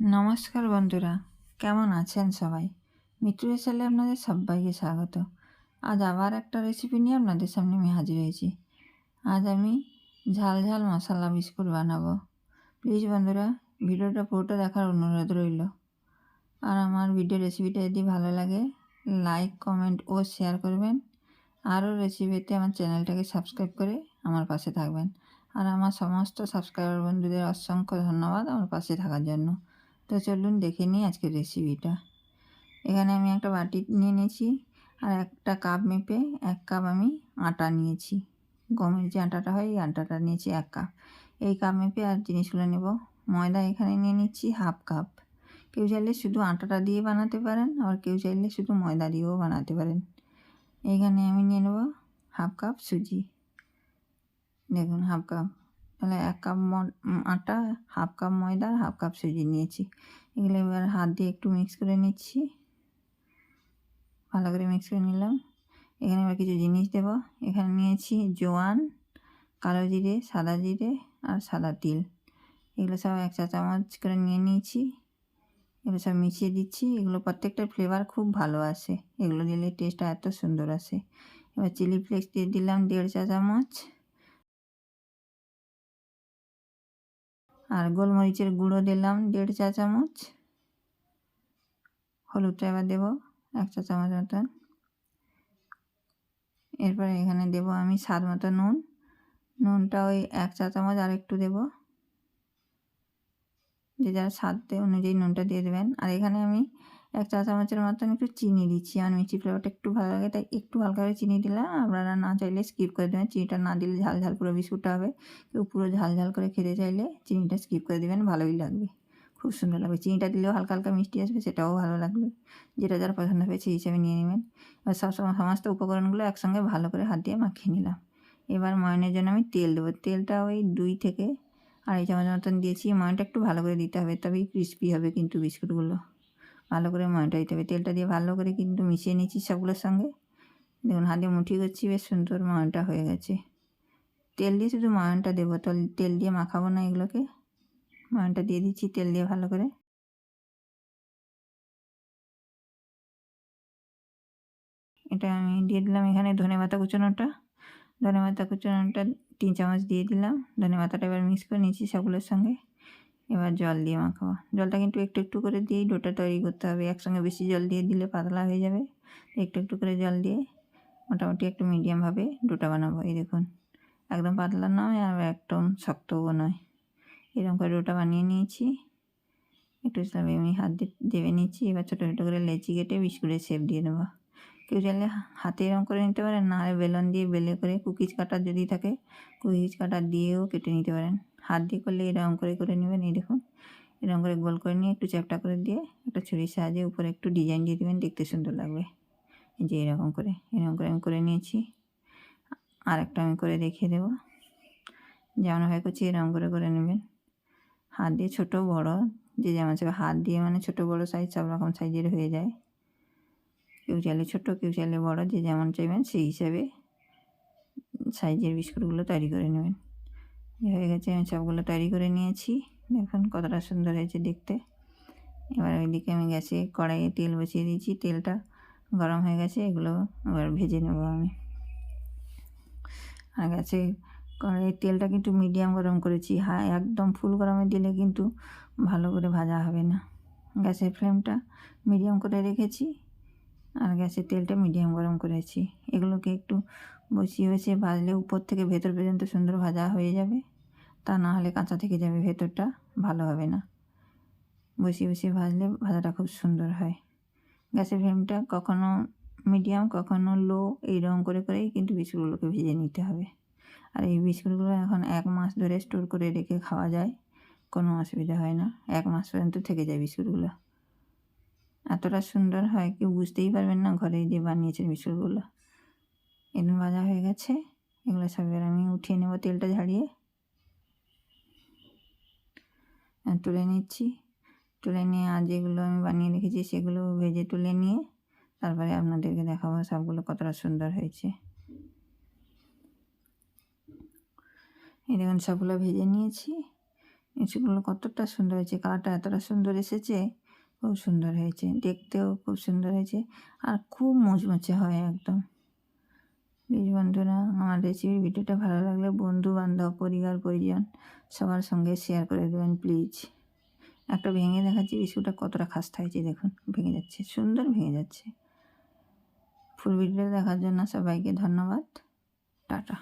নমস্কার বন্ধুরা, কেমন আছেন সবাই? মিঠু রেসেলে আপনাদের সবাইকে স্বাগত। আজ আবার একটা রেসিপি নিয়ে আপনাদের সামনে আমি হাজির হয়েছি। আজ আমি ঝাল ঝাল মশলা বিস্কুট বানাবো। প্লিজ বন্ধুরা, ভিডিওটা পুরোটা দেখার অনুরোধ রইল। আর আমার ভিডিও রেসিপিটা যদি ভালো লাগে, লাইক, কমেন্ট ও শেয়ার করবেন। আরও রেসিপিতে আমার চ্যানেলটাকে সাবস্ক্রাইব করে আমার পাশে থাকবেন। আর আমার সমস্ত সাবস্ক্রাইবার বন্ধুদের অসংখ্য ধন্যবাদ আমার পাশে থাকার জন্য। তো চলুন দেখে নিই আজকের রেসিপিটা। এখানে আমি একটা বাটি নিয়ে নিয়েছি, আর একটা কাপ মেপে 1 কাপ আমি আটা নিয়েছি। গমের যে আটাটা হয় এই আটাটা নিয়েছি 1 কাপ। এই কাপ মেপে আর জিনিসগুলো নেব। ময়দা এখানে নিয়ে নিচ্ছি 1/2 কাপ। কেউ চাইলে শুধু আটাটা দিয়ে বানাতে পারেন, আবার কেউ চাইলে শুধু ময়দা দিয়েও বানাতে পারেন। এইখানে আমি নিয়ে নেব 1/2 কাপ সুজি। দেখুন 1/2 কাপ, তাহলে 1 কাপ আটা, 1/2 কাপ ময়দা, 1/2 কাপ সুজি নিয়েছি। এগুলো এবার হাত দিয়ে একটু মিক্স করে নিচ্ছি। ভালো করে মিক্স করে নিলাম। এখানে এবার কিছু জিনিস দেব। এখানে নিয়েছি জোয়ান, কালো জিরে, সাদা জিরে আর সাদা তিল। এগুলো সব 1 চা চামচ করে নিয়ে নিয়েছি। এগুলো সব মিশিয়ে দিচ্ছি। এগুলো প্রত্যেকটার ফ্লেভার খুব ভালো আসে, এগুলো দিলে টেস্টটা এত সুন্দর আসে। এবার চিলি ফ্লেক্স দিয়ে দিলাম 1.5 চা চামচ, আর গোলমরিচের গুঁড়ো দিলাম 1.5 চা চামচ। হলুদটা এবার দেবো 1 চা চামচ মতন। এরপরে এখানে দেব আমি স্বাদ মতো নুন। নুনটা ওই 1 চা চামচ আর একটু দেবো। যে যার স্বাদ অনুযায়ী নুনটা দিয়ে দেবেন। আর এখানে আমি 1 চা চামচের মতন একটু চিনি দিচ্ছি। আমার মিষ্টি ফ্লেভারটা একটু ভালো লাগে, তাই একটু হালকা করে চিনি দিলাম। আপনারা না চাইলে স্কিপ করে দেবেন। চিনিটা না দিলে ঝাল ঝাল পুরো বিস্কুটটা হবে। কেউ পুরো ঝাল ঝাল করে খেতে চাইলে চিনিটা স্কিপ করে দেবেন, ভালোই লাগবে, খুব সুন্দর লাগবে। চিনিটা দিলেও হালকা হালকা মিষ্টি আসবে, সেটাও ভালো লাগবে। যেটা যার পছন্দ হবে সেই হিসাবে নিয়ে নেবেন। এবার সমস্ত উপকরণগুলো একসঙ্গে ভালো করে হাত দিয়ে মাখিয়ে নিলাম। এবার ময়ানের জন্য আমি তেল দেবো। তেলটা ওই 2 থেকে 2.5 চামচ মতন দিয়েছি। ময়ানটা একটু ভালো করে দিতে হবে, তবেই ক্রিস্পি হবে কিন্তু বিস্কুটগুলো। ভালো করে ময়ানটা দিতে হবে। তেলটা দিয়ে ভালো করে কিন্তু মিশিয়ে নিচ্ছি সবগুলোর সঙ্গে। দেখুন হাতে মুঠি করছি, বেশ সুন্দর ময়ানটা হয়ে গেছে। তেল দিয়ে শুধু ময়ানটা দেবো, তো তেল দিয়ে মাখাবো না এগুলোকে। ময়ানটা দিয়ে দিচ্ছি তেল দিয়ে ভালো করে। এটা আমি দিয়ে দিলাম এখানে ধনেপাতা কুচানোটা। ধনেপাতা কুচানোটা 3 চামচ দিয়ে দিলাম। ধনেপাতাটা এবার মিক্স করে নিচ্ছি সবগুলোর সঙ্গে। এবার জল দিয়ে মাখাবো। জলটা কিন্তু একটু একটু করে দিয়েই ডোটা তৈরি করতে হবে। একসঙ্গে বেশি জল দিয়ে দিলে পাতলা হয়ে যাবে। একটু একটু করে জল দিয়ে মোটামুটি একটু মিডিয়ামভাবে ডোটা বানাবো। এই দেখুন, একদম পাতলা নয় আর একদম শক্তও নয়, এরকম করে ডোটা বানিয়ে নিয়েছি। একটু আমি হাত দিয়ে দেবে নিচ্ছি। এবার ছোটো ছোটো করে লেচি কেটে বিস্কুটের শেপ দিয়ে দেবো। কেউ চাইলে হাতে এরকম করে নিতে পারেন, না হলে বেলন দিয়ে বেলে করে, কুকিজ কাটার যদি থাকে কুকিজ কাটার দিয়েও কেটে নিতে পারেন। হাত দিয়ে করলে এরকম করে করে নেবেন। এই দেখুন, এরকম করে গোল করে নিয়ে একটু চ্যাপটা করে দিয়ে একটা ছুরির সাহায্যে উপরে একটু ডিজাইন দিয়ে দেবেন, দেখতে সুন্দর লাগবে। এই যে এরকম করে আমি করে নিয়েছি। আর একটা আমি করে দেখিয়ে দেবো। যেমনভাবে করছি এরকম করে করে নেবেন। হাত দিয়ে ছোটো বড়ো যে যেমন চাইবে, হাত দিয়ে মানে ছোটো বড়ো সাইজ সব রকম সাইজের হয়ে যায়। কেউ চাইলে ছোটো, কেউ চাইলে বড়ো, যে যেমন চাইবেন সেই হিসাবে সাইজের বিস্কুটগুলো তৈরি করে নেবেন। হয়ে গেছে, আমি সবগুলো তৈরি করে নিয়েছি। দেখুন কতটা সুন্দর হয়েছে দেখতে। এবার ওইদিকে আমি গ্যাসে কড়াইয়ে তেল বসিয়ে দিয়েছি। তেলটা গরম হয়ে গেছে, এগুলো এবার ভেজে নেব আমি। আর গ্যাসে কড়াইয়ের তেলটা কিন্তু মিডিয়াম গরম করেছি। একদম ফুল গরমে দিলে কিন্তু ভালো করে ভাজা হবে না। গ্যাসের ফ্লেমটা মিডিয়াম করে রেখেছি, আর গ্যাসের তেলটা মিডিয়াম গরম করেছি। এগুলোকে একটু বসিয়ে বসিয়ে ভাজলে উপর থেকে ভেতর পর্যন্ত সুন্দর ভাজা হয়ে যাবে। তা না হলে কাঁচা থেকে যাবে, ভেতরটা ভালো হবে না। বসিয়ে বসিয়ে ভাজলে ভাজাটা খুব সুন্দর হয়। গ্যাসের ফ্লেমটা কখনো মিডিয়াম কখনো লো, এইরকম করে করেই কিন্তু বিস্কুটগুলোকে ভেজে নিতে হবে। আর এই বিস্কুটগুলো এখন 1 মাস ধরে স্টোর করে রেখে খাওয়া যায়, কোনো অসুবিধা হয় না। 1 মাস পর্যন্ত থেকে যায় বিস্কুটগুলো। এতটা সুন্দর হয় কেউ বুঝতেই পারবেন না ঘরে যে বানিয়েছেন বিস্কুটগুলো। এদিন ভাজা হয়ে গেছে, এগুলো সব এবার আমি উঠিয়ে নেব তেলটা ঝাড়িয়ে। তুলে নিচ্ছি। তুলে নিয়ে আর যেগুলো আমি বানিয়ে রেখেছি সেগুলো ভেজে তুলে নিয়ে তারপরে আপনাদেরকে দেখাবো সবগুলো কতটা সুন্দর হয়েছে। এই দেখুন সবগুলো ভেজে নিয়েছি। বিস্কুটগুলো কতটা সুন্দর হয়েছে, কালারটা এতটা সুন্দর এসেছে, খুব সুন্দর হয়েছে, দেখতেও খুব সুন্দর হয়েছে আর খুব মুচমুচে হয় একদম। প্লিজ বন্ধুরা, আমার রেসিপি ভিডিওটা ভালো লাগলে বন্ধু বান্ধব পরিবার পরিজন সবার সঙ্গে শেয়ার করে দেবেন প্লিজ। একটা ভেঙে দেখাচ্ছি বিস্কুটটা কতটা খাস্তা হয়েছে, দেখুন ভেঙে যাচ্ছে, সুন্দর ভেঙে যাচ্ছে। ফুল ভিডিওটা দেখার জন্য সবাইকে ধন্যবাদ। টাটা।